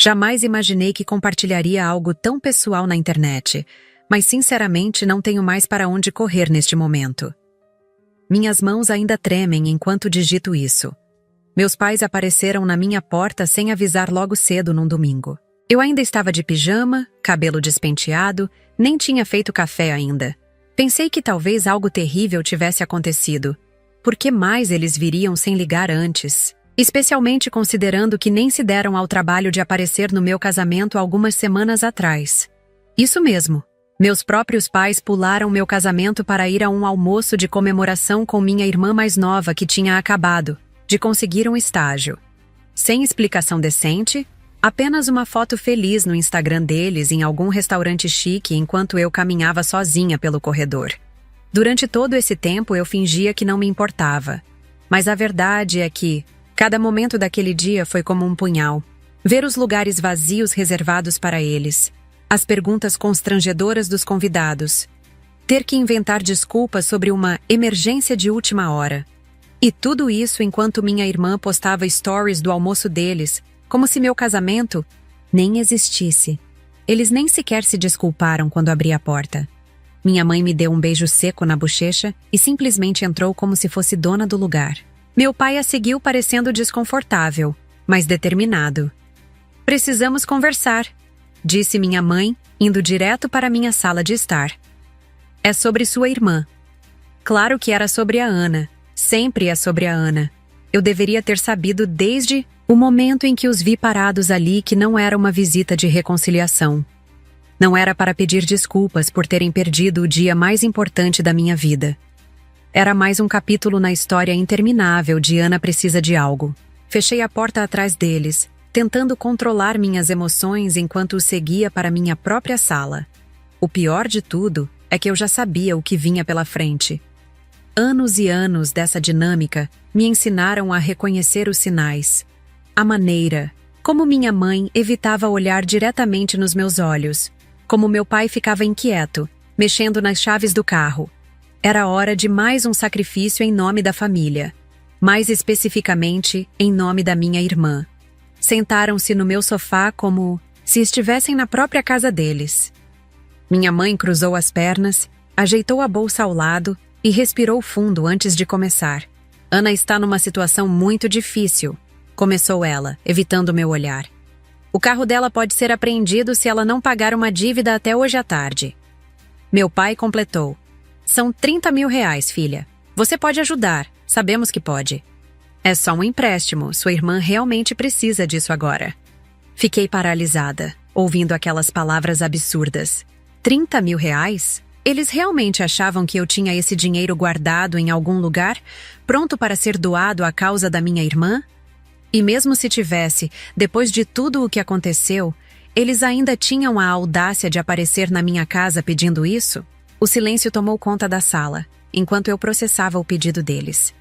Jamais imaginei que compartilharia algo tão pessoal na internet, mas sinceramente não tenho mais para onde correr neste momento. Minhas mãos ainda tremem enquanto digito isso. Meus pais apareceram na minha porta sem avisar logo cedo num domingo. Eu ainda estava de pijama, cabelo despenteado, nem tinha feito café ainda. Pensei que talvez algo terrível tivesse acontecido. Por que mais eles viriam sem ligar antes? Especialmente considerando que nem se deram ao trabalho de aparecer no meu casamento algumas semanas atrás. Isso mesmo. Meus próprios pais pularam meu casamento para ir a um almoço de comemoração com minha irmã mais nova que tinha acabado de conseguir um estágio. Sem explicação decente, apenas uma foto feliz no Instagram deles em algum restaurante chique enquanto eu caminhava sozinha pelo corredor. Durante todo esse tempo eu fingia que não me importava. Mas a verdade é que cada momento daquele dia foi como um punhal. Ver os lugares vazios reservados para eles, as perguntas constrangedoras dos convidados, ter que inventar desculpas sobre uma emergência de última hora. E tudo isso enquanto minha irmã postava stories do almoço deles, como se meu casamento nem existisse. Eles nem sequer se desculparam quando abri a porta. Minha mãe me deu um beijo seco na bochecha e simplesmente entrou como se fosse dona do lugar. Meu pai a seguiu parecendo desconfortável, mas determinado. "Precisamos conversar", disse minha mãe, indo direto para minha sala de estar. "É sobre sua irmã." Claro que era sobre a Ana. Sempre é sobre a Ana. Eu deveria ter sabido desde o momento em que os vi parados ali que não era uma visita de reconciliação. Não era para pedir desculpas por terem perdido o dia mais importante da minha vida. Era mais um capítulo na história interminável de Ana precisa de algo. Fechei a porta atrás deles, tentando controlar minhas emoções enquanto os seguia para minha própria sala. O pior de tudo é que eu já sabia o que vinha pela frente. Anos e anos dessa dinâmica me ensinaram a reconhecer os sinais. A maneira como minha mãe evitava olhar diretamente nos meus olhos, como meu pai ficava inquieto, mexendo nas chaves do carro. Era hora de mais um sacrifício em nome da família. Mais especificamente, em nome da minha irmã. Sentaram-se no meu sofá como se estivessem na própria casa deles. Minha mãe cruzou as pernas, ajeitou a bolsa ao lado e respirou fundo antes de começar. "Ana está numa situação muito difícil", começou ela, evitando meu olhar. "O carro dela pode ser apreendido se ela não pagar uma dívida até hoje à tarde." Meu pai completou. "São 30 mil reais, filha. Você pode ajudar, sabemos que pode." "É só um empréstimo, sua irmã realmente precisa disso agora." Fiquei paralisada, ouvindo aquelas palavras absurdas. 30 mil reais? Eles realmente achavam que eu tinha esse dinheiro guardado em algum lugar, pronto para ser doado à causa da minha irmã? E mesmo se tivesse, depois de tudo o que aconteceu, eles ainda tinham a audácia de aparecer na minha casa pedindo isso? O silêncio tomou conta da sala, enquanto eu processava o pedido deles.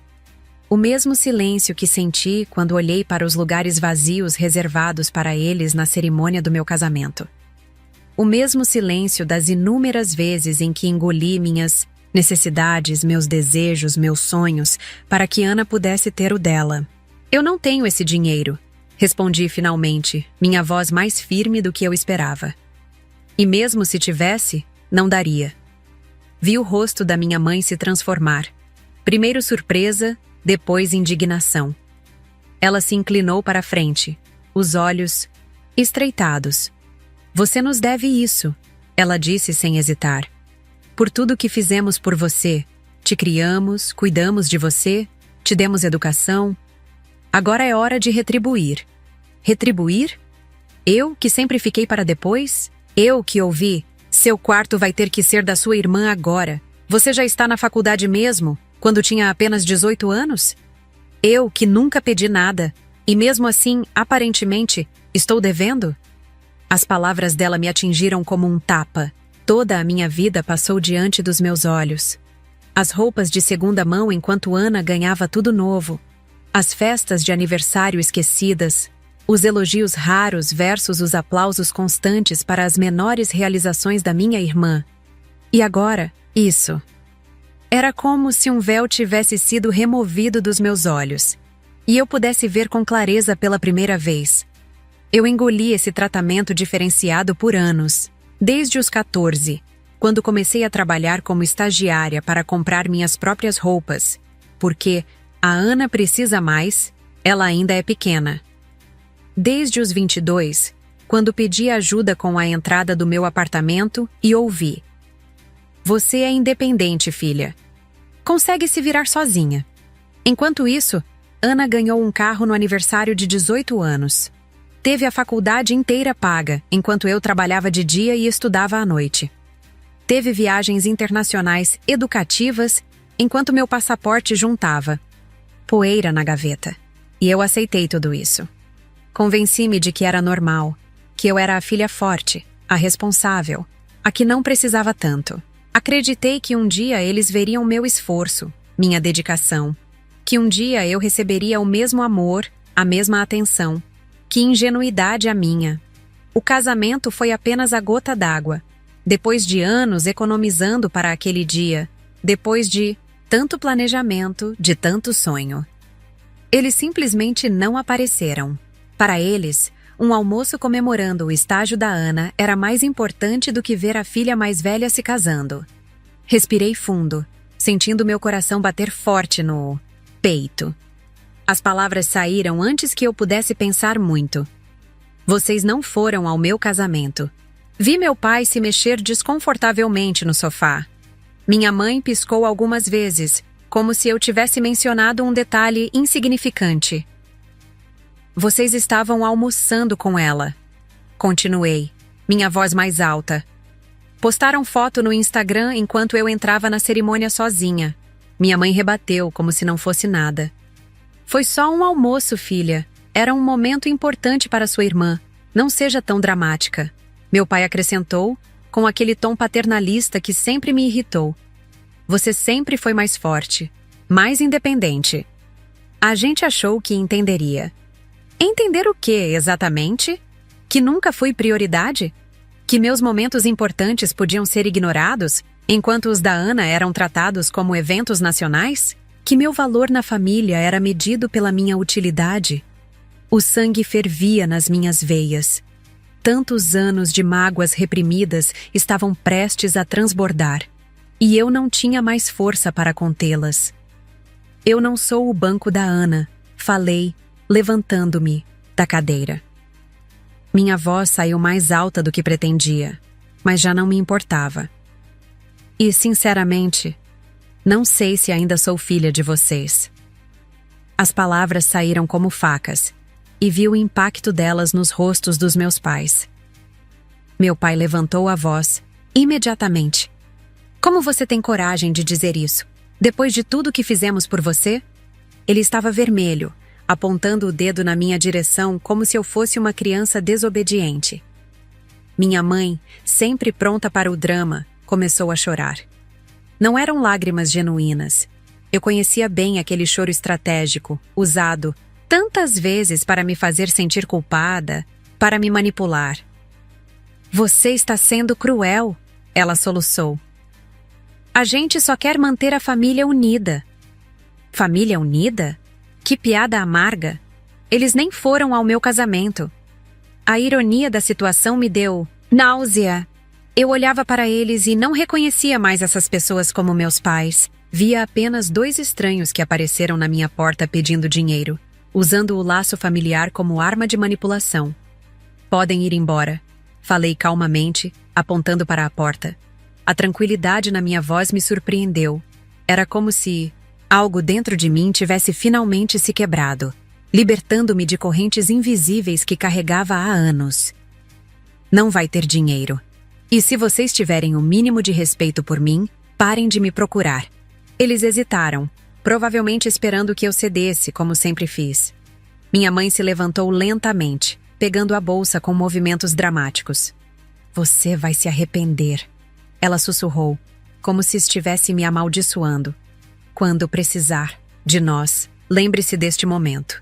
O mesmo silêncio que senti quando olhei para os lugares vazios reservados para eles na cerimônia do meu casamento. O mesmo silêncio das inúmeras vezes em que engoli minhas necessidades, meus desejos, meus sonhos, para que Ana pudesse ter o dela. "Eu não tenho esse dinheiro", respondi finalmente, minha voz mais firme do que eu esperava. "E mesmo se tivesse, não daria." Vi o rosto da minha mãe se transformar. Primeiro surpresa, depois indignação. Ela se inclinou para a frente, os olhos estreitados. "Você nos deve isso", ela disse sem hesitar. "Por tudo que fizemos por você. Te criamos, cuidamos de você, te demos educação. Agora é hora de retribuir." Retribuir? Eu, que sempre fiquei para depois? Eu, que ouvi: "Seu quarto vai ter que ser da sua irmã agora. Você já está na faculdade mesmo, quando tinha apenas 18 anos?" Eu, que nunca pedi nada, e mesmo assim, aparentemente, estou devendo? As palavras dela me atingiram como um tapa. Toda a minha vida passou diante dos meus olhos. As roupas de segunda mão enquanto Ana ganhava tudo novo. As festas de aniversário esquecidas. Os elogios raros versus os aplausos constantes para as menores realizações da minha irmã. E agora, isso. Era como se um véu tivesse sido removido dos meus olhos, e eu pudesse ver com clareza pela primeira vez. Eu engoli esse tratamento diferenciado por anos, desde os 14, quando comecei a trabalhar como estagiária para comprar minhas próprias roupas, porque a Ana precisa mais, ela ainda é pequena. Desde os 22, quando pedi ajuda com a entrada do meu apartamento e ouvi: "Você é independente, filha. Consegue se virar sozinha." Enquanto isso, Ana ganhou um carro no aniversário de 18 anos. Teve a faculdade inteira paga, enquanto eu trabalhava de dia e estudava à noite. Teve viagens internacionais educativas, enquanto meu passaporte juntava poeira na gaveta. E eu aceitei tudo isso. Convenci-me de que era normal, que eu era a filha forte, a responsável, a que não precisava tanto. Acreditei que um dia eles veriam meu esforço, minha dedicação, que um dia eu receberia o mesmo amor, a mesma atenção. Que ingenuidade a minha! O casamento foi apenas a gota d'água. Depois de anos economizando para aquele dia, depois de tanto planejamento, de tanto sonho. Eles simplesmente não apareceram. Para eles, um almoço comemorando o estágio da Ana era mais importante do que ver a filha mais velha se casando. Respirei fundo, sentindo meu coração bater forte no peito. As palavras saíram antes que eu pudesse pensar muito. Vocês não foram ao meu casamento. Vi meu pai se mexer desconfortavelmente no sofá. Minha mãe piscou algumas vezes, como se eu tivesse mencionado um detalhe insignificante. Vocês estavam almoçando com ela. Continuei, minha voz mais alta. Postaram foto no Instagram enquanto eu entrava na cerimônia sozinha. Minha mãe rebateu como se não fosse nada. Foi só um almoço, filha. Era um momento importante para sua irmã. Não seja tão dramática. Meu pai acrescentou, com aquele tom paternalista que sempre me irritou. Você sempre foi mais forte, mais independente. A gente achou que entenderia. Entender o quê, exatamente? Que nunca fui prioridade? Que meus momentos importantes podiam ser ignorados, enquanto os da Ana eram tratados como eventos nacionais? Que meu valor na família era medido pela minha utilidade? O sangue fervia nas minhas veias. Tantos anos de mágoas reprimidas estavam prestes a transbordar, e eu não tinha mais força para contê-las. Eu não sou o banco da Ana, falei, levantando-me da cadeira. Minha voz saiu mais alta do que pretendia, mas já não me importava. E, sinceramente, não sei se ainda sou filha de vocês. As palavras saíram como facas, e vi o impacto delas nos rostos dos meus pais. Meu pai levantou a voz, imediatamente. Como você tem coragem de dizer isso? Depois de tudo que fizemos por você? Ele estava vermelho, apontando o dedo na minha direção como se eu fosse uma criança desobediente. Minha mãe, sempre pronta para o drama, começou a chorar. Não eram lágrimas genuínas. Eu conhecia bem aquele choro estratégico, usado tantas vezes para me fazer sentir culpada, para me manipular. Você está sendo cruel, ela soluçou. A gente só quer manter a família unida. Família unida? Que piada amarga. Eles nem foram ao meu casamento. A ironia da situação me deu náusea. Eu olhava para eles e não reconhecia mais essas pessoas como meus pais. Via apenas 2 estranhos que apareceram na minha porta pedindo dinheiro, usando o laço familiar como arma de manipulação. Podem ir embora, falei calmamente, apontando para a porta. A tranquilidade na minha voz me surpreendeu. Era como se algo dentro de mim tivesse finalmente se quebrado, libertando-me de correntes invisíveis que carregava há anos. Não vai ter dinheiro. E se vocês tiverem o mínimo de respeito por mim, parem de me procurar. Eles hesitaram, provavelmente esperando que eu cedesse, como sempre fiz. Minha mãe se levantou lentamente, pegando a bolsa com movimentos dramáticos. Você vai se arrepender. Ela sussurrou, como se estivesse me amaldiçoando. Quando precisar de nós, lembre-se deste momento.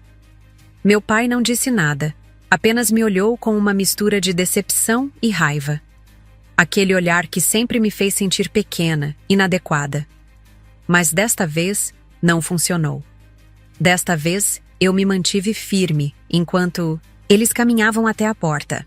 Meu pai não disse nada, apenas me olhou com uma mistura de decepção e raiva. Aquele olhar que sempre me fez sentir pequena, inadequada. Mas desta vez, não funcionou. Desta vez, eu me mantive firme, enquanto Eles caminhavam até a porta.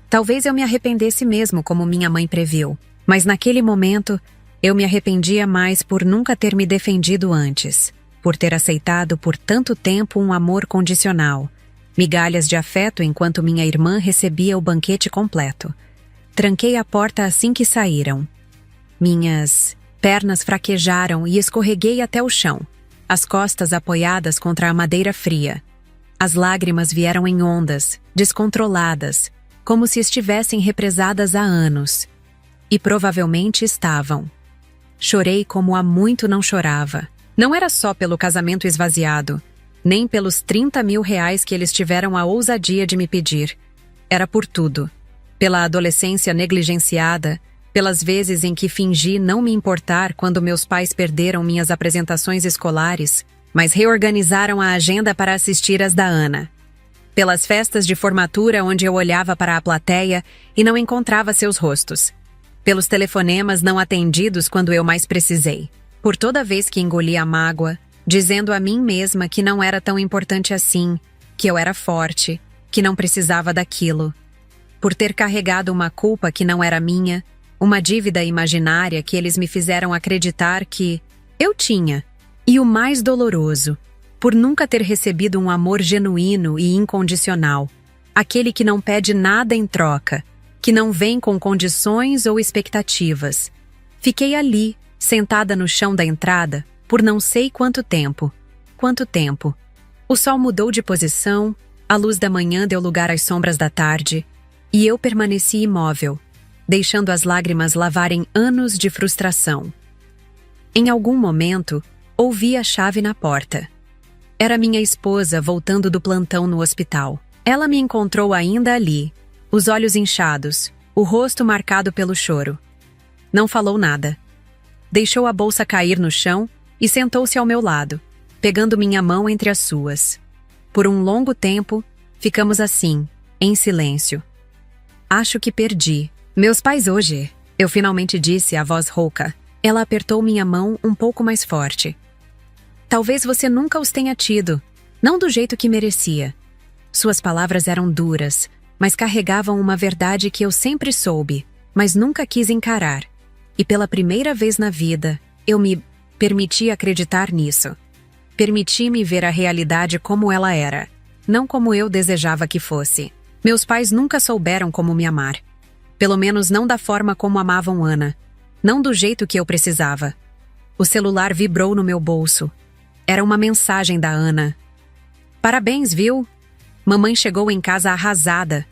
Talvez eu me arrependesse mesmo, como minha mãe previu, mas naquele momento eu me arrependia mais por nunca ter me defendido antes, por ter aceitado por tanto tempo um amor condicional, migalhas de afeto enquanto minha irmã recebia o banquete completo. Tranquei a porta assim que saíram. Minhas pernas fraquejaram e escorreguei até o chão, as costas apoiadas contra a madeira fria. As lágrimas vieram em ondas, descontroladas, como se estivessem represadas há anos. E provavelmente estavam. Chorei como há muito não chorava. Não era só pelo casamento esvaziado, nem pelos 30 mil reais que eles tiveram a ousadia de me pedir. Era por tudo. Pela adolescência negligenciada, pelas vezes em que fingi não me importar quando meus pais perderam minhas apresentações escolares, mas reorganizaram a agenda para assistir às da Ana. Pelas festas de formatura onde eu olhava para a plateia e não encontrava seus rostos. Pelos telefonemas não atendidos quando eu mais precisei. Por toda vez que engoli a mágoa, dizendo a mim mesma que não era tão importante assim, que eu era forte, que não precisava daquilo. Por ter carregado uma culpa que não era minha, uma dívida imaginária que eles me fizeram acreditar que eu tinha. E o mais doloroso, por nunca ter recebido um amor genuíno e incondicional, aquele que não pede nada em troca, que não vem com condições ou expectativas. Fiquei ali, sentada no chão da entrada, por não sei quanto tempo. Quanto tempo? O sol mudou de posição, a luz da manhã deu lugar às sombras da tarde, e eu permaneci imóvel, deixando as lágrimas lavarem anos de frustração. Em algum momento, ouvi a chave na porta. Era minha esposa voltando do plantão no hospital. Ela me encontrou ainda ali, os olhos inchados, o rosto marcado pelo choro. Não falou nada. Deixou a bolsa cair no chão e sentou-se ao meu lado, pegando minha mão entre as suas. Por um longo tempo, ficamos assim, em silêncio. Acho que perdi. Meus pais hoje, eu finalmente disse a voz rouca. Ela apertou minha mão um pouco mais forte. Talvez você nunca os tenha tido, não do jeito que merecia. Suas palavras eram duras, mas carregavam uma verdade que eu sempre soube, mas nunca quis encarar. E pela primeira vez na vida, eu me permiti acreditar nisso. Permiti-me ver a realidade como ela era, não como eu desejava que fosse. Meus pais nunca souberam como me amar. Pelo menos não da forma como amavam Ana. Não do jeito que eu precisava. O celular vibrou no meu bolso. Era uma mensagem da Ana. Parabéns, viu? Mamãe chegou em casa arrasada.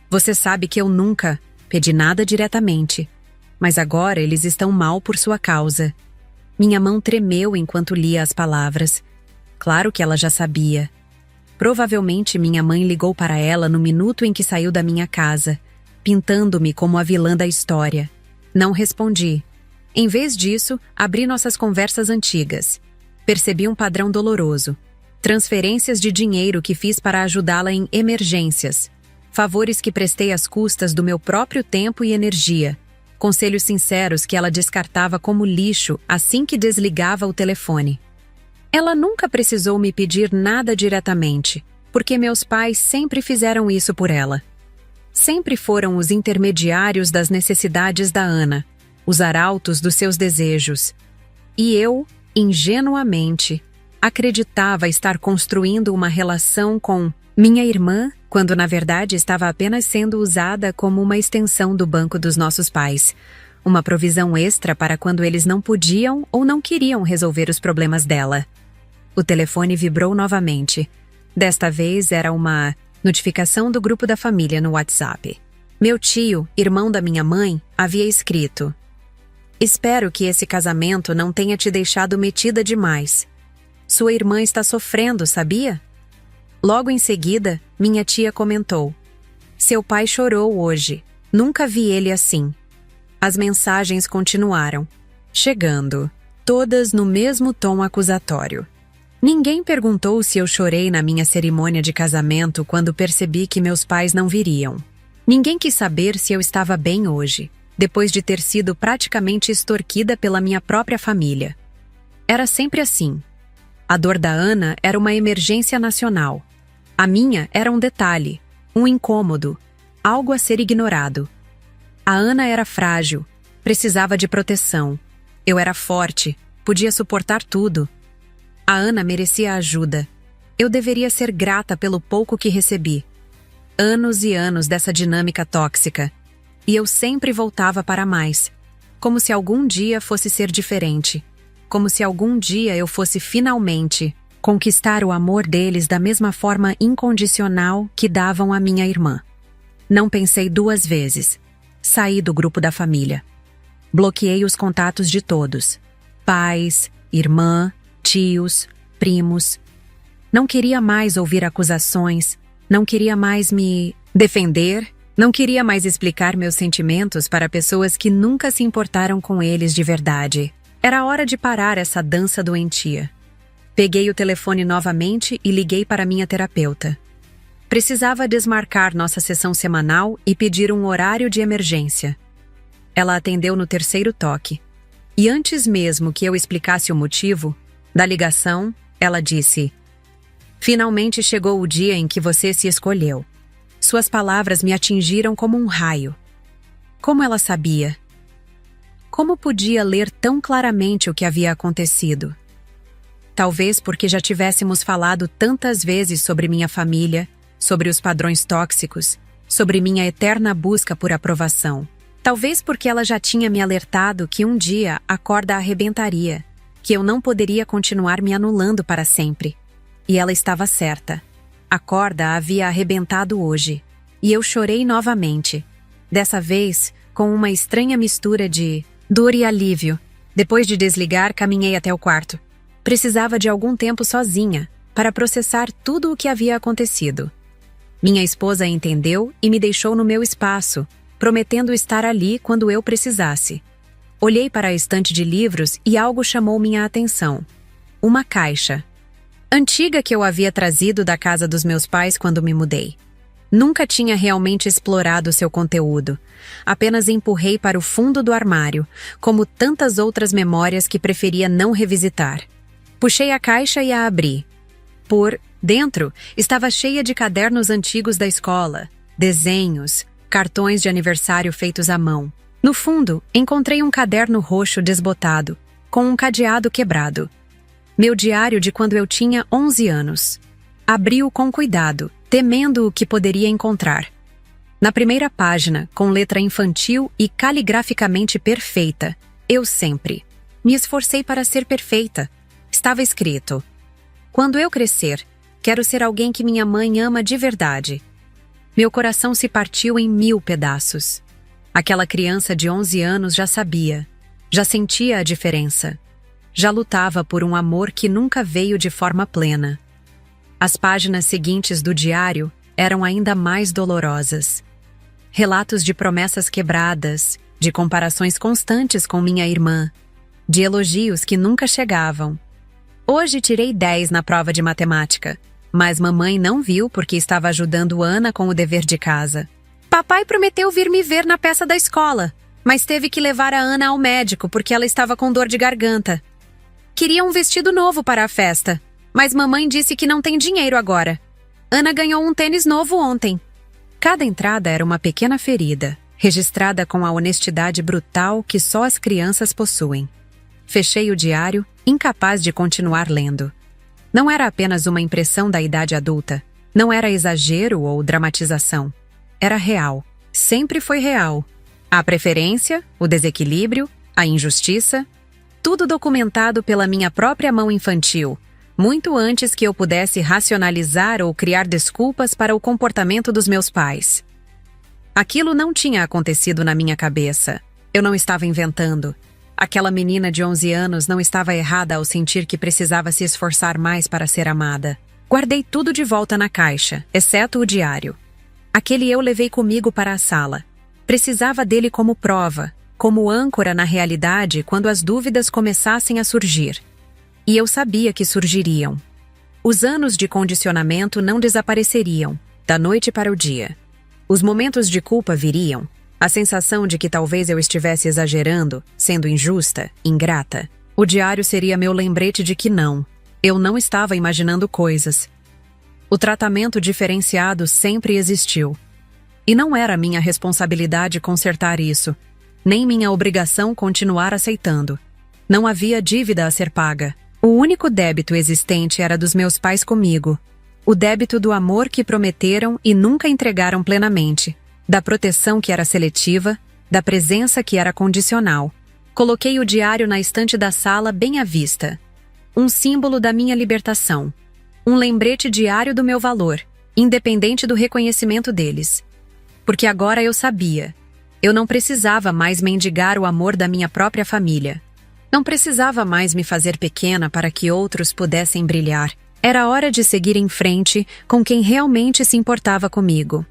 Você sabe que eu nunca pedi nada diretamente, mas agora eles estão mal por sua causa. Minha mão tremeu enquanto lia as palavras. Claro que ela já sabia. Provavelmente minha mãe ligou para ela no minuto em que saiu da minha casa, pintando-me como a vilã da história. Não respondi. Em vez disso, abri nossas conversas antigas. Percebi um padrão doloroso. Transferências de dinheiro que fiz para ajudá-la em emergências. Favores que prestei às custas do meu próprio tempo e energia. Conselhos sinceros que ela descartava como lixo assim que desligava o telefone. Ela nunca precisou me pedir nada diretamente, porque meus pais sempre fizeram isso por ela. Sempre foram os intermediários das necessidades da Ana, os arautos dos seus desejos. E eu, ingenuamente, acreditava estar construindo uma relação com minha irmã, quando na verdade estava apenas sendo usada como uma extensão do banco dos nossos pais, uma provisão extra para quando eles não podiam ou não queriam resolver os problemas dela. O telefone vibrou novamente. Desta vez era uma notificação do grupo da família no WhatsApp. Meu tio, irmão da minha mãe, havia escrito: Espero que esse casamento não tenha te deixado metida demais. Sua irmã está sofrendo, sabia? Logo em seguida, minha tia comentou: Seu pai chorou hoje. Nunca vi ele assim. As mensagens continuaram, chegando, todas no mesmo tom acusatório. Ninguém perguntou se eu chorei na minha cerimônia de casamento quando percebi que meus pais não viriam. Ninguém quis saber se eu estava bem hoje, depois de ter sido praticamente extorquida pela minha própria família. Era sempre assim. A dor da Ana era uma emergência nacional. A minha era um detalhe, um incômodo, algo a ser ignorado. A Ana era frágil, precisava de proteção. Eu era forte, podia suportar tudo. A Ana merecia ajuda. Eu deveria ser grata pelo pouco que recebi. Anos e anos dessa dinâmica tóxica. E eu sempre voltava para mais. Como se algum dia fosse ser diferente. Como se algum dia eu fosse finalmente conquistar o amor deles da mesma forma incondicional que davam à minha irmã. Não pensei 2 vezes. Saí do grupo da família. Bloqueei os contatos de todos. Pais, irmã, tios, primos. Não queria mais ouvir acusações, não queria mais me defender, não queria mais explicar meus sentimentos para pessoas que nunca se importaram com eles de verdade. Era hora de parar essa dança doentia. Peguei o telefone novamente e liguei para minha terapeuta. Precisava desmarcar nossa sessão semanal e pedir um horário de emergência. Ela atendeu no 3º toque. E antes mesmo que eu explicasse o motivo da ligação, ela disse: "Finalmente chegou o dia em que você se escolheu." Suas palavras me atingiram como um raio. Como ela sabia? Como podia ler tão claramente o que havia acontecido? Talvez porque já tivéssemos falado tantas vezes sobre minha família, sobre os padrões tóxicos, sobre minha eterna busca por aprovação. Talvez porque ela já tinha me alertado que um dia a corda arrebentaria, que eu não poderia continuar me anulando para sempre. E ela estava certa. A corda havia arrebentado hoje, e eu chorei novamente. Dessa vez, com uma estranha mistura de dor e alívio. Depois de desligar, caminhei até o quarto. Precisava de algum tempo sozinha, para processar tudo o que havia acontecido. Minha esposa entendeu e me deixou no meu espaço, prometendo estar ali quando eu precisasse. Olhei para a estante de livros e algo chamou minha atenção. Uma caixa. Antiga, que eu havia trazido da casa dos meus pais quando me mudei. Nunca tinha realmente explorado seu conteúdo. Apenas empurrei para o fundo do armário, como tantas outras memórias que preferia não revisitar. Puxei a caixa e a abri. Por dentro, estava cheia de cadernos antigos da escola, desenhos, cartões de aniversário feitos à mão. No fundo, encontrei um caderno roxo desbotado, com um cadeado quebrado. Meu diário de quando eu tinha 11 anos. Abri-o com cuidado, temendo o que poderia encontrar. Na primeira página, com letra infantil e caligraficamente perfeita, eu sempre me esforcei para ser perfeita. Estava escrito: "Quando eu crescer, quero ser alguém que minha mãe ama de verdade." Meu coração se partiu em 1000 pedaços. Aquela criança de 11 anos já sabia, já sentia a diferença. Já lutava por um amor que nunca veio de forma plena. As páginas seguintes do diário eram ainda mais dolorosas. Relatos de promessas quebradas, de comparações constantes com minha irmã, de elogios que nunca chegavam. Hoje tirei 10 na prova de matemática, mas mamãe não viu porque estava ajudando Ana com o dever de casa. Papai prometeu vir me ver na peça da escola, mas teve que levar a Ana ao médico porque ela estava com dor de garganta. Queria um vestido novo para a festa, mas mamãe disse que não tem dinheiro agora. Ana ganhou um tênis novo ontem. Cada entrada era uma pequena ferida, registrada com a honestidade brutal que só as crianças possuem. Fechei o diário, incapaz de continuar lendo. Não era apenas uma impressão da idade adulta. Não era exagero ou dramatização. Era real. Sempre foi real. A preferência, o desequilíbrio, a injustiça, tudo documentado pela minha própria mão infantil, muito antes que eu pudesse racionalizar ou criar desculpas para o comportamento dos meus pais. Aquilo não tinha acontecido na minha cabeça. Eu não estava inventando. Aquela menina de 11 anos não estava errada ao sentir que precisava se esforçar mais para ser amada. Guardei tudo de volta na caixa, exceto o diário. Aquele eu levei comigo para a sala. Precisava dele como prova, como âncora na realidade quando as dúvidas começassem a surgir. E eu sabia que surgiriam. Os anos de condicionamento não desapareceriam, da noite para o dia. Os momentos de culpa viriam. A sensação de que talvez eu estivesse exagerando, sendo injusta, ingrata. O diário seria meu lembrete de que não. Eu não estava imaginando coisas. O tratamento diferenciado sempre existiu. E não era minha responsabilidade consertar isso, nem minha obrigação continuar aceitando. Não havia dívida a ser paga. O único débito existente era dos meus pais comigo. O débito do amor que prometeram e nunca entregaram plenamente, da proteção que era seletiva, da presença que era condicional. Coloquei o diário na estante da sala bem à vista. Um símbolo da minha libertação. Um lembrete diário do meu valor, independente do reconhecimento deles. Porque agora eu sabia. Eu não precisava mais mendigar o amor da minha própria família. Não precisava mais me fazer pequena para que outros pudessem brilhar. Era hora de seguir em frente com quem realmente se importava comigo.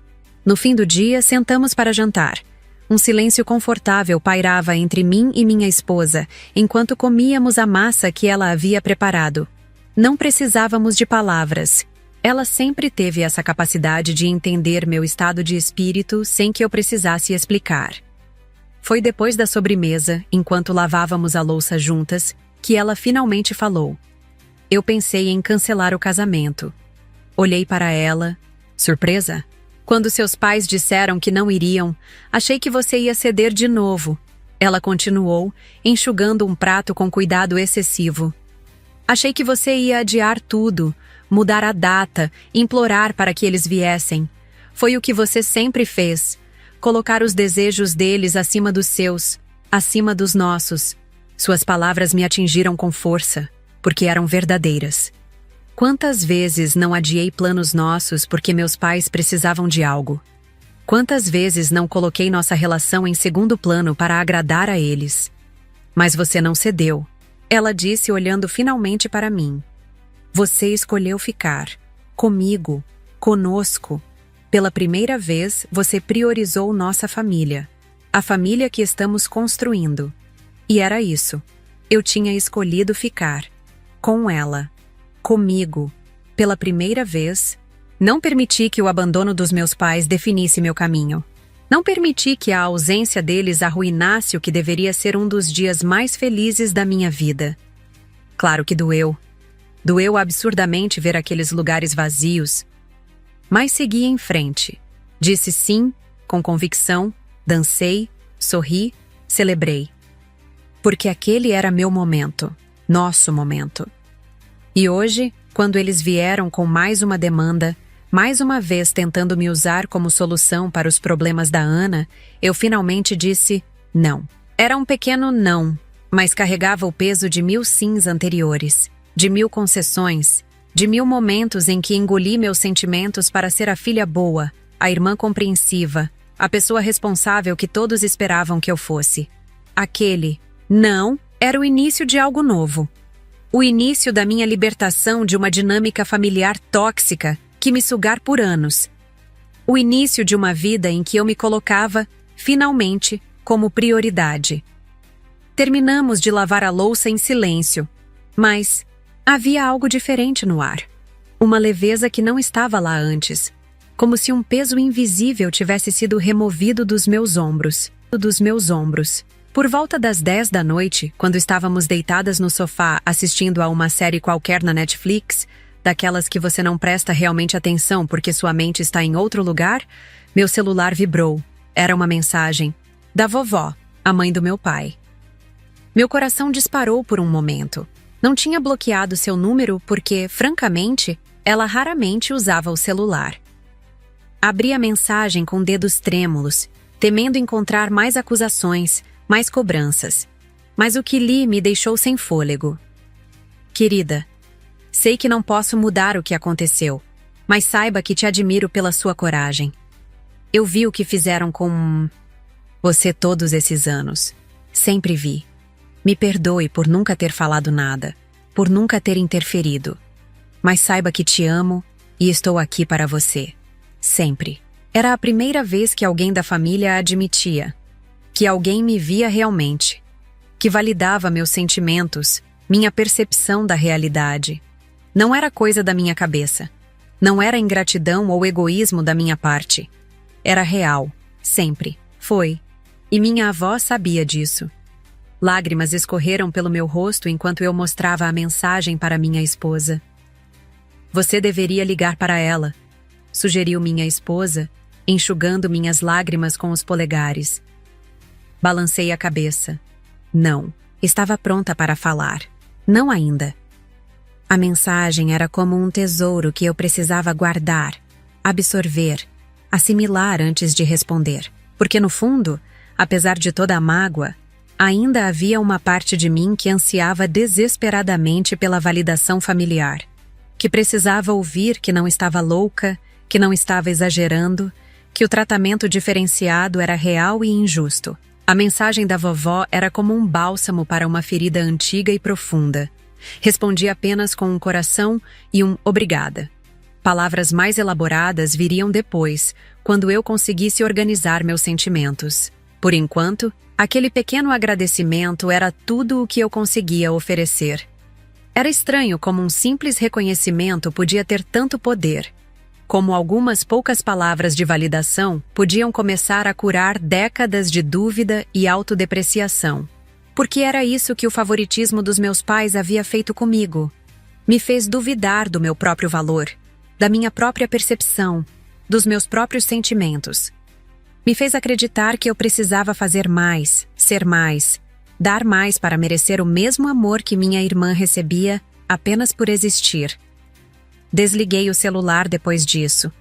No fim do dia, sentamos para jantar. Um silêncio confortável pairava entre mim e minha esposa, enquanto comíamos a massa que ela havia preparado. Não precisávamos de palavras. Ela sempre teve essa capacidade de entender meu estado de espírito sem que eu precisasse explicar. Foi depois da sobremesa, enquanto lavávamos a louça juntas, que ela finalmente falou. Eu pensei em cancelar o casamento. Olhei para ela. Surpresa? Quando seus pais disseram que não iriam, achei que você ia ceder de novo. Ela continuou, enxugando um prato com cuidado excessivo. Achei que você ia adiar tudo, mudar a data, implorar para que eles viessem. Foi o que você sempre fez. Colocar os desejos deles acima dos seus, acima dos nossos. Suas palavras me atingiram com força, porque eram verdadeiras. Quantas vezes não adiei planos nossos porque meus pais precisavam de algo? Quantas vezes não coloquei nossa relação em segundo plano para agradar a eles? Mas você não cedeu. Ela disse olhando finalmente para mim. Você escolheu ficar. Comigo. Conosco. Pela primeira vez, você priorizou nossa família. A família que estamos construindo. E era isso. Eu tinha escolhido ficar. Com ela. Comigo. Pela primeira vez. Não permiti que o abandono dos meus pais definisse meu caminho. Não permiti que a ausência deles arruinasse o que deveria ser um dos dias mais felizes da minha vida. Claro que doeu. Doeu absurdamente ver aqueles lugares vazios. Mas segui em frente. Disse sim, com convicção, dancei, sorri, celebrei. Porque aquele era meu momento, nosso momento. E hoje, quando eles vieram com mais uma demanda, mais uma vez tentando me usar como solução para os problemas da Ana, eu finalmente disse não. Era um pequeno não, mas carregava o peso de 1000 sims anteriores, de 1000 concessões, de 1000 momentos em que engoli meus sentimentos para ser a filha boa, a irmã compreensiva, a pessoa responsável que todos esperavam que eu fosse. Aquele não era o início de algo novo. O início da minha libertação de uma dinâmica familiar tóxica que me sugar por anos. O início de uma vida em que eu me colocava, finalmente, como prioridade. Terminamos de lavar a louça em silêncio, mas havia algo diferente no ar. Uma leveza que não estava lá antes, como se um peso invisível tivesse sido removido dos meus ombros. Por volta das 10 da noite, quando estávamos deitadas no sofá assistindo a uma série qualquer na Netflix, daquelas que você não presta realmente atenção porque sua mente está em outro lugar, meu celular vibrou. Era uma mensagem da vovó, a mãe do meu pai. Meu coração disparou por um momento. Não tinha bloqueado seu número porque, francamente, ela raramente usava o celular. Abri a mensagem com dedos trêmulos, temendo encontrar mais acusações, mais cobranças. Mas o que li me deixou sem fôlego. Querida, sei que não posso mudar o que aconteceu, mas saiba que te admiro pela sua coragem. Eu vi o que fizeram com você todos esses anos. Sempre vi. Me perdoe por nunca ter falado nada, por nunca ter interferido. Mas saiba que te amo e estou aqui para você. Sempre. Era a primeira vez que alguém da família admitia. Que alguém me via realmente. Que validava meus sentimentos, minha percepção da realidade. Não era coisa da minha cabeça. Não era ingratidão ou egoísmo da minha parte. Era real. Sempre. Foi. E minha avó sabia disso. Lágrimas escorreram pelo meu rosto enquanto eu mostrava a mensagem para minha esposa. Você deveria ligar para ela, sugeriu minha esposa, enxugando minhas lágrimas com os polegares. Balancei a cabeça. Não, estava pronta para falar. Não ainda. A mensagem era como um tesouro que eu precisava guardar, absorver, assimilar antes de responder. Porque no fundo, apesar de toda a mágoa, ainda havia uma parte de mim que ansiava desesperadamente pela validação familiar, que precisava ouvir que não estava louca, que não estava exagerando, que o tratamento diferenciado era real e injusto. A mensagem da vovó era como um bálsamo para uma ferida antiga e profunda. Respondi apenas com um coração e um obrigada. Palavras mais elaboradas viriam depois, quando eu conseguisse organizar meus sentimentos. Por enquanto, aquele pequeno agradecimento era tudo o que eu conseguia oferecer. Era estranho como um simples reconhecimento podia ter tanto poder. Como algumas poucas palavras de validação podiam começar a curar décadas de dúvida e autodepreciação. Porque era isso que o favoritismo dos meus pais havia feito comigo. Me fez duvidar do meu próprio valor, da minha própria percepção, dos meus próprios sentimentos. Me fez acreditar que eu precisava fazer mais, ser mais, dar mais para merecer o mesmo amor que minha irmã recebia apenas por existir. Desliguei o celular depois disso.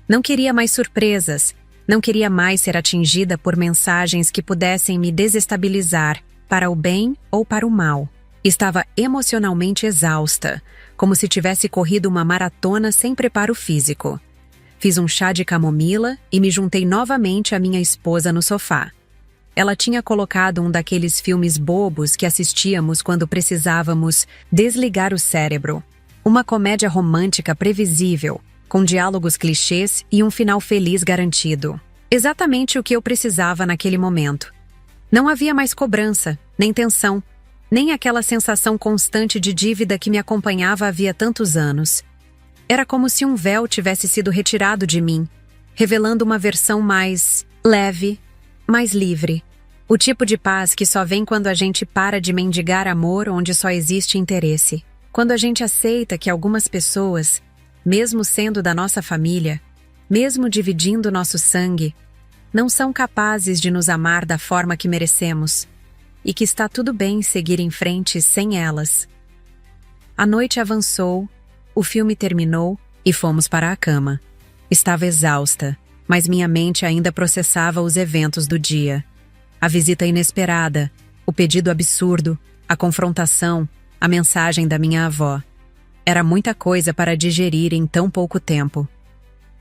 Não queria mais surpresas, não queria mais ser atingida por mensagens que pudessem me desestabilizar, para o bem ou para o mal. Estava emocionalmente exausta, como se tivesse corrido uma maratona sem preparo físico. Fiz um chá de camomila e me juntei novamente à minha esposa no sofá. Ela tinha colocado um daqueles filmes bobos que assistíamos quando precisávamos desligar o cérebro. Uma comédia romântica previsível, com diálogos clichês e um final feliz garantido. Exatamente o que eu precisava naquele momento. Não havia mais cobrança, nem tensão, nem aquela sensação constante de dívida que me acompanhava havia tantos anos. Era como se um véu tivesse sido retirado de mim, revelando uma versão mais leve, mais livre. O tipo de paz que só vem quando a gente para de mendigar amor onde só existe interesse. Quando a gente aceita que algumas pessoas, mesmo sendo da nossa família, mesmo dividindo nosso sangue, não são capazes de nos amar da forma que merecemos, e que está tudo bem seguir em frente sem elas. A noite avançou, o filme terminou e fomos para a cama. Estava exausta, mas minha mente ainda processava os eventos do dia. A visita inesperada, o pedido absurdo, a confrontação, a mensagem da minha avó. Era muita coisa para digerir em tão pouco tempo.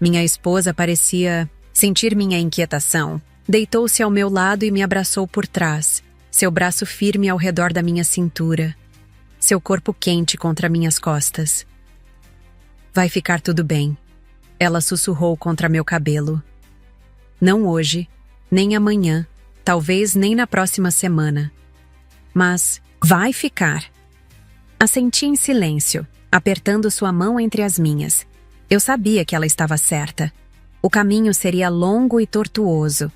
Minha esposa parecia sentir minha inquietação. Deitou-se ao meu lado e me abraçou por trás, seu braço firme ao redor da minha cintura, seu corpo quente contra minhas costas. Vai ficar tudo bem, ela sussurrou contra meu cabelo. Não hoje, nem amanhã, talvez nem na próxima semana. Mas vai ficar. Assenti em silêncio, apertando sua mão entre as minhas. Eu sabia que ela estava certa. O caminho seria longo e tortuoso.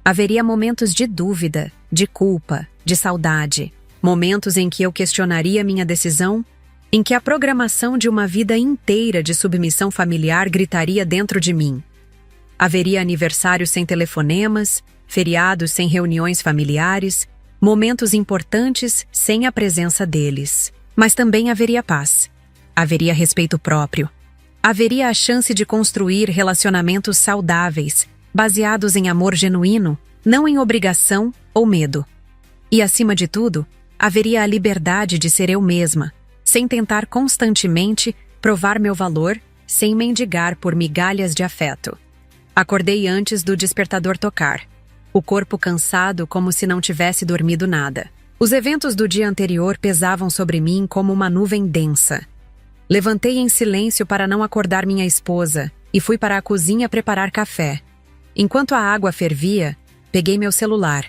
Haveria momentos de dúvida, de culpa, de saudade. Momentos em que eu questionaria minha decisão, em que a programação de uma vida inteira de submissão familiar gritaria dentro de mim. Haveria aniversários sem telefonemas, feriados sem reuniões familiares, momentos importantes sem a presença deles. Mas também haveria paz. Haveria respeito próprio. Haveria a chance de construir relacionamentos saudáveis, baseados em amor genuíno, não em obrigação ou medo. E, acima de tudo, haveria a liberdade de ser eu mesma, sem tentar constantemente provar meu valor, sem mendigar por migalhas de afeto. Acordei antes do despertador tocar, o corpo cansado como se não tivesse dormido nada. Os eventos do dia anterior pesavam sobre mim como uma nuvem densa. Levantei em silêncio para não acordar minha esposa e fui para a cozinha preparar café. Enquanto a água fervia, peguei meu celular.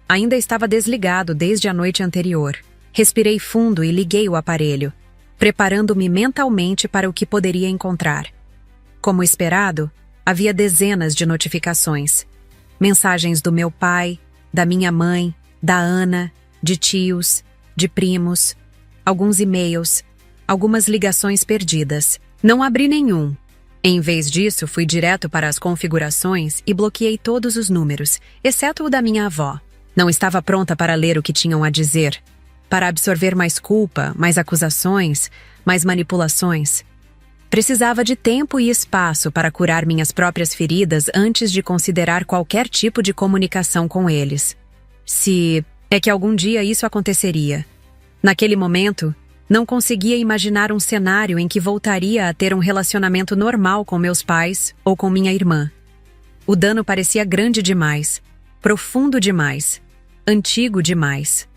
Ainda estava desligado desde a noite anterior. Respirei fundo e liguei o aparelho, preparando-me mentalmente para o que poderia encontrar. Como esperado, havia dezenas de notificações. Mensagens do meu pai, da minha mãe, da Ana, de tios, de primos, alguns e-mails, algumas ligações perdidas. Não abri nenhum. Em vez disso, fui direto para as configurações e bloqueei todos os números, exceto o da minha avó. Não estava pronta para ler o que tinham a dizer, para absorver mais culpa, mais acusações, mais manipulações. Precisava de tempo e espaço para curar minhas próprias feridas antes de considerar qualquer tipo de comunicação com eles. Se é que algum dia isso aconteceria. Naquele momento, não conseguia imaginar um cenário em que voltaria a ter um relacionamento normal com meus pais ou com minha irmã. O dano parecia grande demais, profundo demais, antigo demais.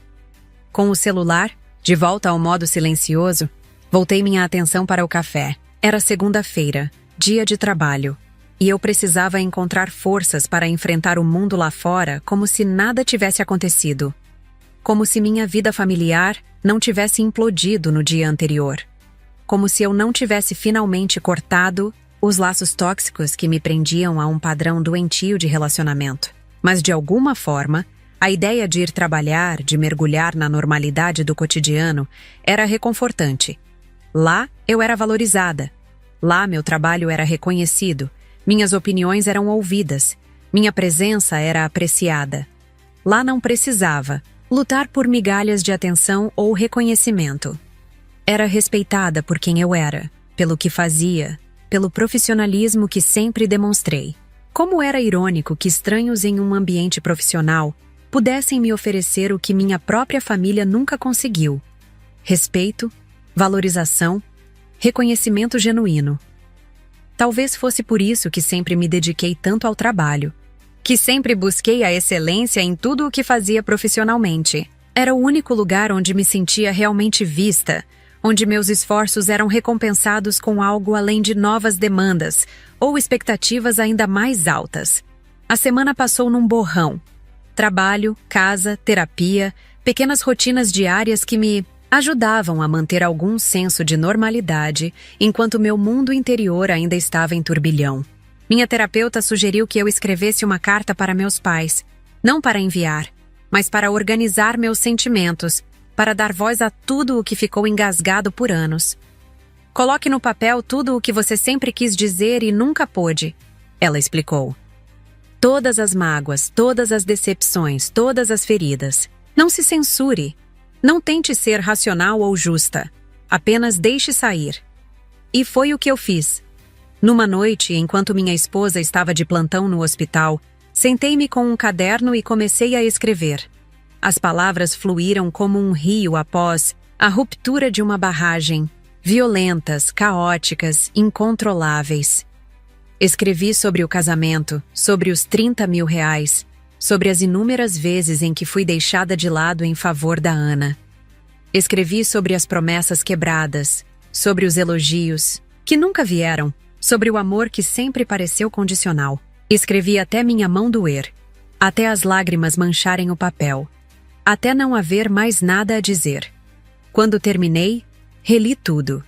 Com o celular, de volta ao modo silencioso, voltei minha atenção para o café. Era segunda-feira, dia de trabalho, e eu precisava encontrar forças para enfrentar o mundo lá fora como se nada tivesse acontecido. Como se minha vida familiar não tivesse implodido no dia anterior. Como se eu não tivesse finalmente cortado os laços tóxicos que me prendiam a um padrão doentio de relacionamento. Mas, de alguma forma, a ideia de ir trabalhar, de mergulhar na normalidade do cotidiano, era reconfortante. Lá, eu era valorizada. Lá, meu trabalho era reconhecido. Minhas opiniões eram ouvidas. Minha presença era apreciada. Lá não precisava lutar por migalhas de atenção ou reconhecimento. Era respeitada por quem eu era, pelo que fazia, pelo profissionalismo que sempre demonstrei. Como era irônico que estranhos em um ambiente profissional pudessem me oferecer o que minha própria família nunca conseguiu: respeito, valorização, reconhecimento genuíno. Talvez fosse por isso que sempre me dediquei tanto ao trabalho, que sempre busquei a excelência em tudo o que fazia profissionalmente. Era o único lugar onde me sentia realmente vista, onde meus esforços eram recompensados com algo além de novas demandas ou expectativas ainda mais altas. A semana passou num borrão. Trabalho, casa, terapia, pequenas rotinas diárias que me ajudavam a manter algum senso de normalidade enquanto meu mundo interior ainda estava em turbilhão. Minha terapeuta sugeriu que eu escrevesse uma carta para meus pais, não para enviar, mas para organizar meus sentimentos, para dar voz a tudo o que ficou engasgado por anos. Coloque no papel tudo o que você sempre quis dizer e nunca pôde, ela explicou. Todas as mágoas, todas as decepções, todas as feridas. Não se censure. Não tente ser racional ou justa. Apenas deixe sair. E foi o que eu fiz. Numa noite, enquanto minha esposa estava de plantão no hospital, sentei-me com um caderno e comecei a escrever. As palavras fluíram como um rio após a ruptura de uma barragem, violentas, caóticas, incontroláveis. Escrevi sobre o casamento, sobre os R$30 mil, sobre as inúmeras vezes em que fui deixada de lado em favor da Ana. Escrevi sobre as promessas quebradas, sobre os elogios, que nunca vieram, sobre o amor que sempre pareceu condicional. Escrevi até minha mão doer, até as lágrimas mancharem o papel, até não haver mais nada a dizer. Quando terminei, reli tudo.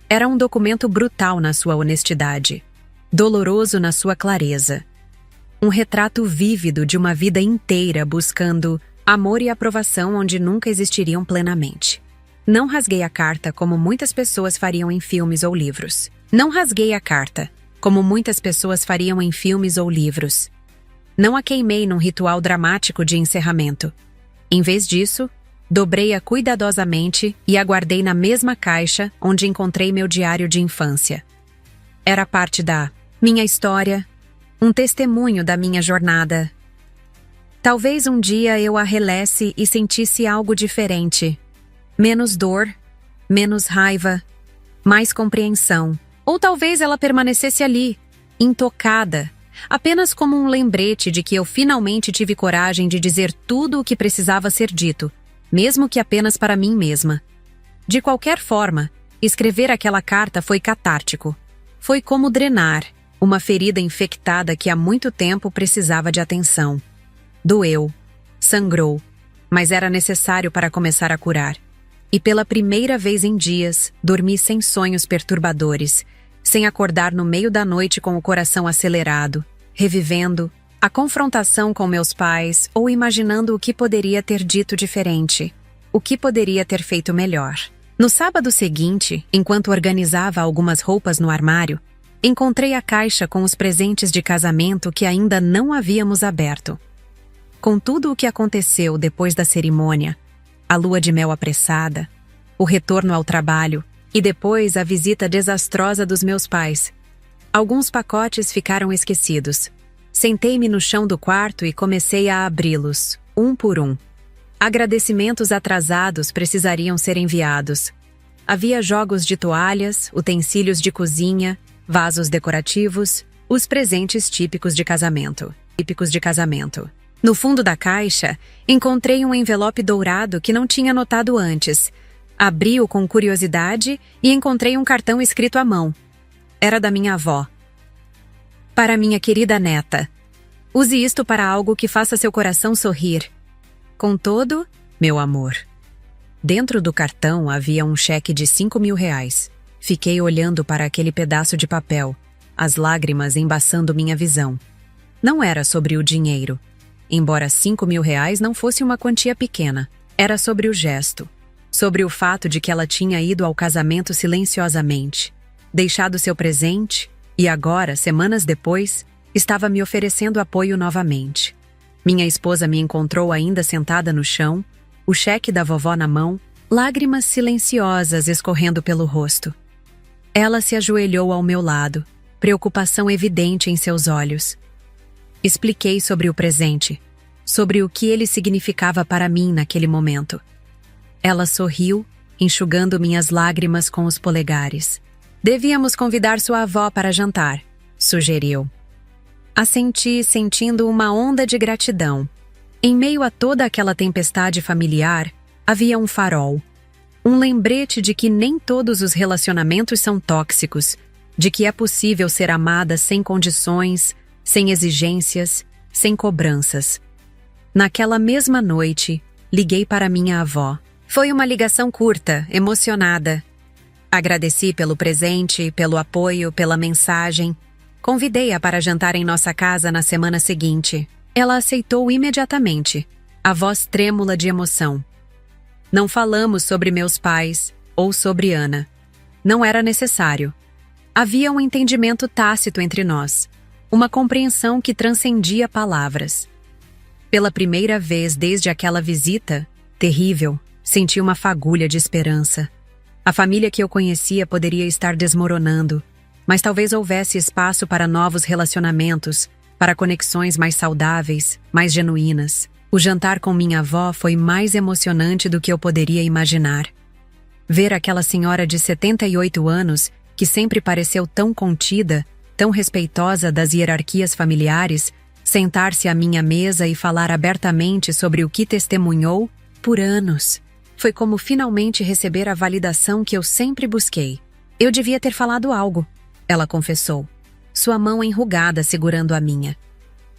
Era um documento brutal na sua honestidade, doloroso na sua clareza. Um retrato vívido de uma vida inteira buscando amor e aprovação onde nunca existiriam plenamente. Não rasguei a carta como muitas pessoas fariam em filmes ou livros. Não rasguei a carta, como muitas pessoas fariam em filmes ou livros. Não a queimei num ritual dramático de encerramento. Em vez disso, dobrei-a cuidadosamente e a guardei na mesma caixa onde encontrei meu diário de infância. Era parte da minha história, um testemunho da minha jornada. Talvez um dia eu a relesse e sentisse algo diferente. Menos dor, menos raiva, mais compreensão. Ou talvez ela permanecesse ali, intocada, apenas como um lembrete de que eu finalmente tive coragem de dizer tudo o que precisava ser dito, mesmo que apenas para mim mesma. De qualquer forma, escrever aquela carta foi catártico. Foi como drenar uma ferida infectada que há muito tempo precisava de atenção. Doeu, sangrou, mas era necessário para começar a curar. E pela primeira vez em dias, dormi sem sonhos perturbadores, sem acordar no meio da noite com o coração acelerado, revivendo a confrontação com meus pais ou imaginando o que poderia ter dito diferente, o que poderia ter feito melhor. No sábado seguinte, enquanto organizava algumas roupas no armário, encontrei a caixa com os presentes de casamento que ainda não havíamos aberto. Com tudo o que aconteceu depois da cerimônia, a lua de mel apressada, o retorno ao trabalho e depois a visita desastrosa dos meus pais, alguns pacotes ficaram esquecidos. Sentei-me no chão do quarto e comecei a abri-los, um por um. Agradecimentos atrasados precisariam ser enviados. Havia jogos de toalhas, utensílios de cozinha, vasos decorativos, os presentes típicos de casamento. No fundo da caixa, encontrei um envelope dourado que não tinha notado antes. Abri-o com curiosidade e encontrei um cartão escrito à mão. Era da minha avó. Para minha querida neta. Use isto para algo que faça seu coração sorrir. Com todo, meu amor. Dentro do cartão havia um cheque de R$ 5.000. Fiquei olhando para aquele pedaço de papel, as lágrimas embaçando minha visão. Não era sobre o dinheiro. Embora R$ 5.000 não fosse uma quantia pequena, era sobre o gesto. Sobre o fato de que ela tinha ido ao casamento silenciosamente, deixado seu presente e agora, semanas depois, estava me oferecendo apoio novamente. Minha esposa me encontrou ainda sentada no chão, o cheque da vovó na mão, lágrimas silenciosas escorrendo pelo rosto. Ela se ajoelhou ao meu lado, preocupação evidente em seus olhos. Expliquei sobre o presente, sobre o que ele significava para mim naquele momento. Ela sorriu, enxugando minhas lágrimas com os polegares. Devíamos convidar sua avó para jantar, sugeriu. Assenti, sentindo uma onda de gratidão. Em meio a toda aquela tempestade familiar, havia um farol. Um lembrete de que nem todos os relacionamentos são tóxicos, de que é possível ser amada sem condições, sem exigências, sem cobranças. Naquela mesma noite, liguei para minha avó. Foi uma ligação curta, emocionada. Agradeci pelo presente, pelo apoio, pela mensagem. Convidei-a para jantar em nossa casa na semana seguinte. Ela aceitou imediatamente, a voz trêmula de emoção. Não falamos sobre meus pais ou sobre Ana. Não era necessário. Havia um entendimento tácito entre nós, uma compreensão que transcendia palavras. Pela primeira vez desde aquela visita, terrível, senti uma fagulha de esperança. A família que eu conhecia poderia estar desmoronando, mas talvez houvesse espaço para novos relacionamentos, para conexões mais saudáveis, mais genuínas. O jantar com minha avó foi mais emocionante do que eu poderia imaginar. Ver aquela senhora de 78 anos, que sempre pareceu tão contida, tão respeitosa das hierarquias familiares, sentar-se à minha mesa e falar abertamente sobre o que testemunhou por anos. Foi como finalmente receber a validação que eu sempre busquei. Eu devia ter falado algo, ela confessou, sua mão enrugada segurando a minha.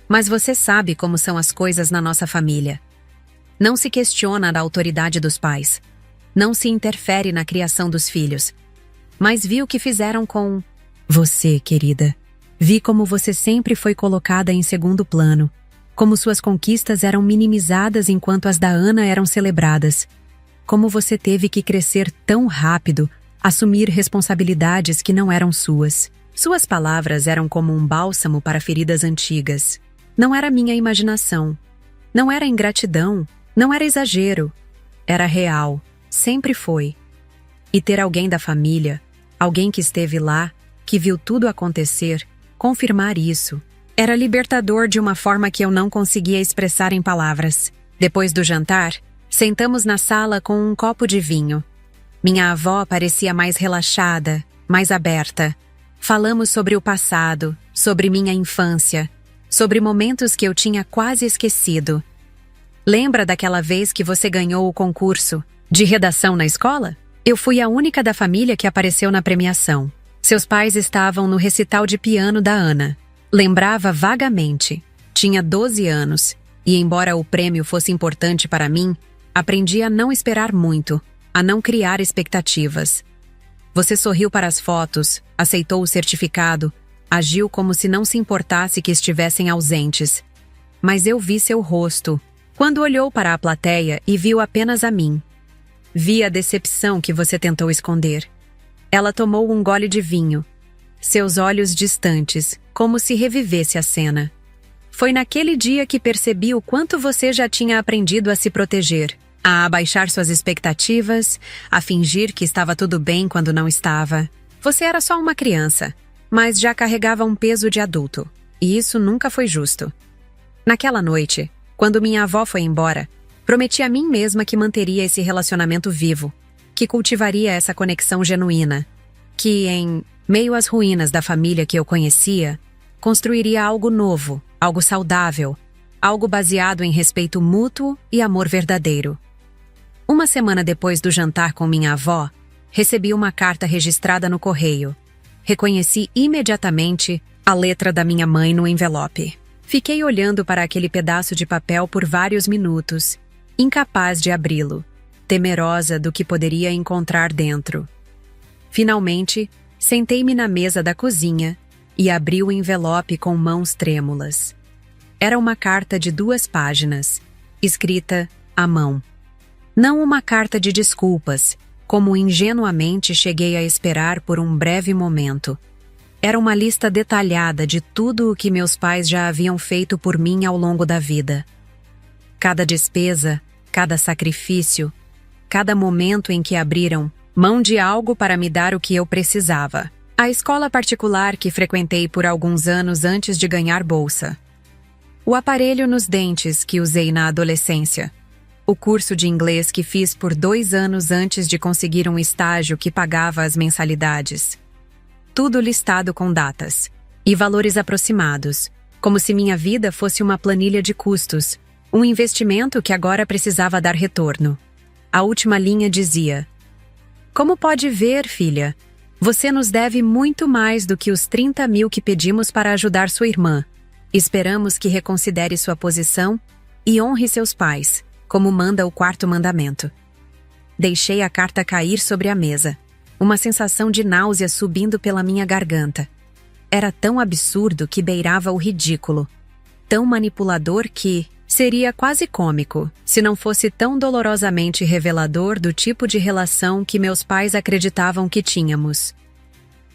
Mas você sabe como são as coisas na nossa família. Não se questiona a autoridade dos pais. Não se interfere na criação dos filhos. Mas vi o que fizeram com você, querida. Vi como você sempre foi colocada em segundo plano. Como suas conquistas eram minimizadas enquanto as da Ana eram celebradas. Como você teve que crescer tão rápido, assumir responsabilidades que não eram suas. Suas palavras eram como um bálsamo para feridas antigas. Não era minha imaginação. Não era ingratidão. Não era exagero. Era real. Sempre foi. E ter alguém da família, alguém que esteve lá, que viu tudo acontecer, confirmar isso, era libertador de uma forma que eu não conseguia expressar em palavras. Depois do jantar, sentamos na sala com um copo de vinho. Minha avó parecia mais relaxada, mais aberta. Falamos sobre o passado, sobre minha infância, sobre momentos que eu tinha quase esquecido. Lembra daquela vez que você ganhou o concurso de redação na escola? Eu fui a única da família que apareceu na premiação. Seus pais estavam no recital de piano da Ana. Lembrava vagamente. Tinha 12 anos, e embora o prêmio fosse importante para mim, aprendi a não esperar muito, a não criar expectativas. Você sorriu para as fotos, aceitou o certificado, agiu como se não se importasse que estivessem ausentes. Mas eu vi seu rosto, quando olhou para a plateia e viu apenas a mim. Vi a decepção que você tentou esconder. Ela tomou um gole de vinho. Seus olhos distantes, como se revivesse a cena. Foi naquele dia que percebi o quanto você já tinha aprendido a se proteger, a abaixar suas expectativas, a fingir que estava tudo bem quando não estava. Você era só uma criança, mas já carregava um peso de adulto, e isso nunca foi justo. Naquela noite, quando minha avó foi embora, prometi a mim mesma que manteria esse relacionamento vivo, que cultivaria essa conexão genuína, que, em meio às ruínas da família que eu conhecia, construiria algo novo, algo saudável, algo baseado em respeito mútuo e amor verdadeiro. Uma semana depois do jantar com minha avó, recebi uma carta registrada no correio. Reconheci imediatamente a letra da minha mãe no envelope. Fiquei olhando para aquele pedaço de papel por vários minutos, incapaz de abri-lo, temerosa do que poderia encontrar dentro. Finalmente, sentei-me na mesa da cozinha e abri o envelope com mãos trêmulas. Era uma carta de 2 páginas, escrita à mão. Não uma carta de desculpas, como ingenuamente cheguei a esperar por um breve momento. Era uma lista detalhada de tudo o que meus pais já haviam feito por mim ao longo da vida. Cada despesa, cada sacrifício, cada momento em que abriram mão de algo para me dar o que eu precisava. A escola particular que frequentei por alguns anos antes de ganhar bolsa. O aparelho nos dentes que usei na adolescência. O curso de inglês que fiz por 2 anos antes de conseguir um estágio que pagava as mensalidades. Tudo listado com datas e valores aproximados, como se minha vida fosse uma planilha de custos, um investimento que agora precisava dar retorno. A última linha dizia: "Como pode ver, filha, você nos deve muito mais do que os 30 mil que pedimos para ajudar sua irmã. Esperamos que reconsidere sua posição e honre seus pais, como manda o 4º mandamento." Deixei a carta cair sobre a mesa, uma sensação de náusea subindo pela minha garganta. Era tão absurdo que beirava o ridículo, tão manipulador que seria quase cômico se não fosse tão dolorosamente revelador do tipo de relação que meus pais acreditavam que tínhamos.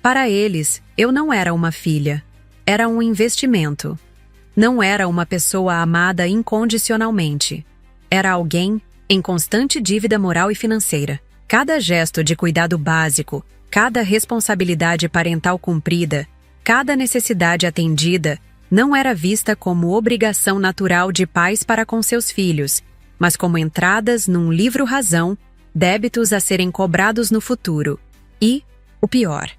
Para eles, eu não era uma filha, era um investimento. Não era uma pessoa amada incondicionalmente. Era alguém em constante dívida moral e financeira. Cada gesto de cuidado básico, cada responsabilidade parental cumprida, cada necessidade atendida, não era vista como obrigação natural de pais para com seus filhos, mas como entradas num livro-razão, débitos a serem cobrados no futuro. E, o pior,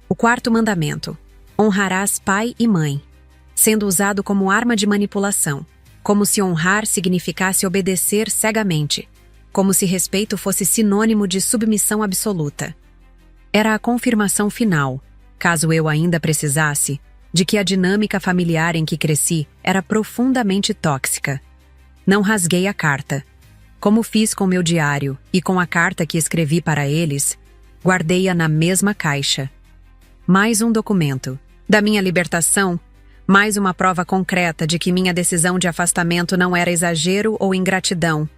o 4º mandamento: honrarás pai e mãe, sendo usado como arma de manipulação, como se honrar significasse obedecer cegamente, como se respeito fosse sinônimo de submissão absoluta. Era a confirmação final, caso eu ainda precisasse, de que a dinâmica familiar em que cresci era profundamente tóxica. Não rasguei a carta. Como fiz com meu diário e com a carta que escrevi para eles, guardei-a na mesma caixa. Mais um documento. Da minha libertação, mais uma prova concreta de que minha decisão de afastamento não era exagero ou ingratidão.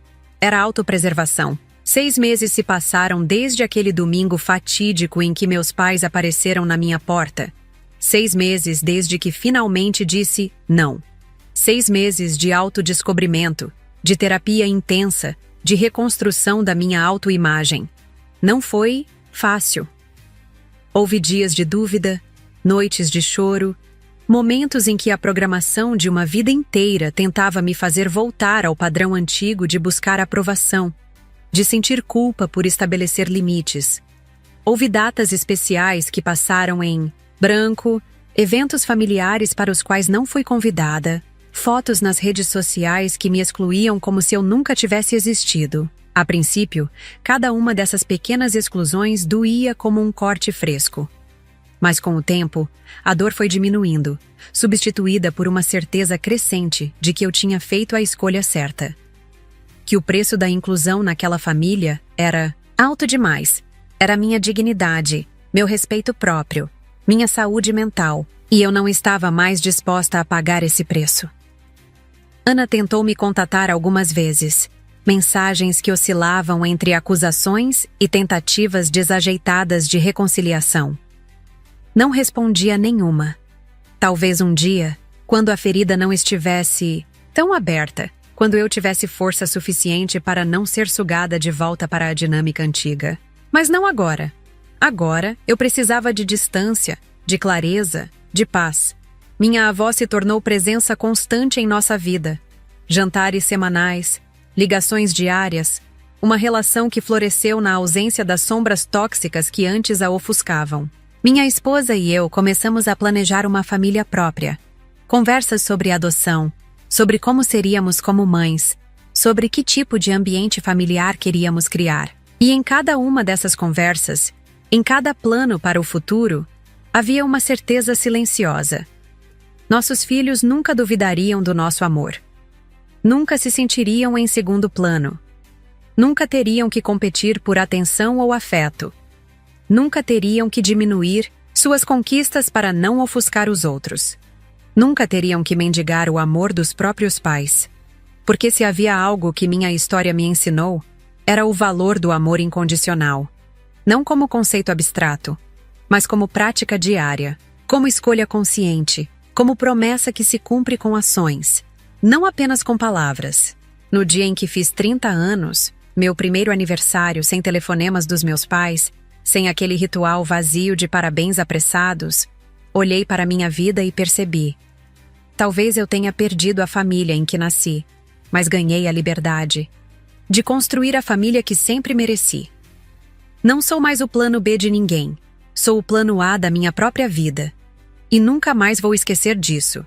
Era autopreservação. 6 meses se passaram desde aquele domingo fatídico em que meus pais apareceram na minha porta. 6 meses desde que finalmente disse não. 6 meses de autodescobrimento, de terapia intensa, de reconstrução da minha autoimagem. Não foi fácil. Houve dias de dúvida, noites de choro, momentos em que a programação de uma vida inteira tentava me fazer voltar ao padrão antigo de buscar aprovação, de sentir culpa por estabelecer limites. Houve datas especiais que passaram em branco, eventos familiares para os quais não fui convidada, fotos nas redes sociais que me excluíam como se eu nunca tivesse existido. A princípio, cada uma dessas pequenas exclusões doía como um corte fresco. Mas com o tempo, a dor foi diminuindo, substituída por uma certeza crescente de que eu tinha feito a escolha certa. Que o preço da inclusão naquela família era alto demais. Era minha dignidade, meu respeito próprio, minha saúde mental, e eu não estava mais disposta a pagar esse preço. Ana tentou me contatar algumas vezes. mensagens que oscilavam entre acusações e tentativas desajeitadas de reconciliação. Não respondi a nenhuma. Talvez um dia, quando a ferida não estivesse tão aberta, quando eu tivesse força suficiente para não ser sugada de volta para a dinâmica antiga. Mas não agora. Agora, eu precisava de distância, de clareza, de paz. Minha avó se tornou presença constante em nossa vida. Jantares semanais, ligações diárias, uma relação que floresceu na ausência das sombras tóxicas que antes a ofuscavam. Minha esposa e eu começamos a planejar uma família própria. Conversas sobre adoção, sobre como seríamos como mães, sobre que tipo de ambiente familiar queríamos criar. E em cada uma dessas conversas, em cada plano para o futuro, havia uma certeza silenciosa. Nossos filhos nunca duvidariam do nosso amor. Nunca se sentiriam em segundo plano. Nunca teriam que competir por atenção ou afeto. Nunca teriam que diminuir suas conquistas para não ofuscar os outros. Nunca teriam que mendigar o amor dos próprios pais. Porque se havia algo que minha história me ensinou, era o valor do amor incondicional. Não como conceito abstrato, mas como prática diária, como escolha consciente, como promessa que se cumpre com ações, não apenas com palavras. No dia em que fiz 30 anos, meu primeiro aniversário sem telefonemas dos meus pais, sem aquele ritual vazio de parabéns apressados, olhei para minha vida e percebi. Talvez eu tenha perdido a família em que nasci, mas ganhei a liberdade de construir a família que sempre mereci. Não sou mais o plano B de ninguém, sou o plano A da minha própria vida. E nunca mais vou esquecer disso.